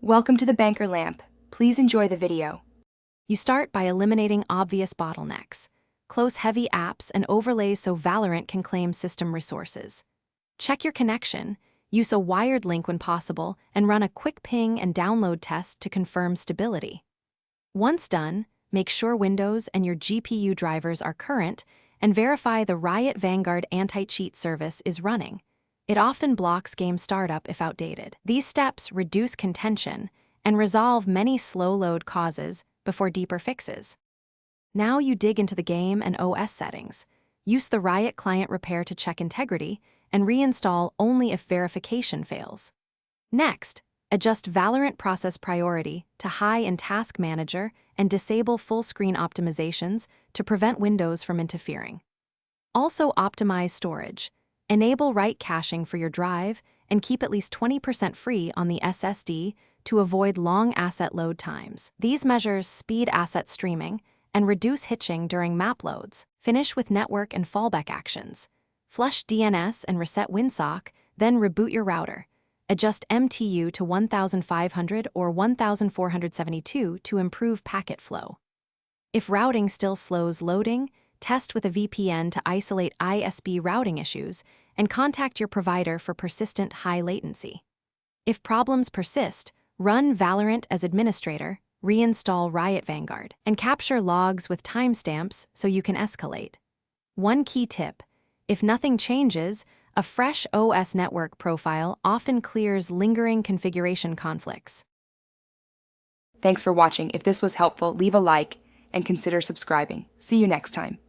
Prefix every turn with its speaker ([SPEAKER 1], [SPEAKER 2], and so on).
[SPEAKER 1] Welcome to the Banker Lamp. Please enjoy the video.
[SPEAKER 2] You start by eliminating obvious bottlenecks. Close heavy apps and overlays so Valorant can claim system resources. Check your connection, use a wired link when possible, and run a quick ping and download test to confirm stability. Once done, make sure Windows and your GPU drivers are current and verify the Riot Vanguard anti-cheat service is running. It often blocks game startup if outdated. These steps reduce contention and resolve many slow load causes before deeper fixes. Now you dig into the game and OS settings. Use the Riot client repair to check integrity and reinstall only if verification fails. Next, adjust Valorant process priority to high in Task Manager and disable full screen optimizations to prevent Windows from interfering. Also optimize storage. Enable write caching for your drive and keep at least 20% free on the SSD to avoid long asset load times. These measures speed asset streaming and reduce hitching during map loads. Finish with network and fallback actions. Flush DNS and reset WinSock, then reboot your router. Adjust MTU to 1500 or 1472 to improve packet flow. If routing still slows loading, test with a VPN to isolate ISP routing issues, and contact your provider for persistent high latency. If problems persist, run Valorant as administrator, reinstall Riot Vanguard, and capture logs with timestamps so you can escalate. One key tip: if nothing changes, a fresh OS network profile often clears lingering configuration conflicts.
[SPEAKER 1] Thanks for watching. If this was helpful, leave a like and consider subscribing. See you next time.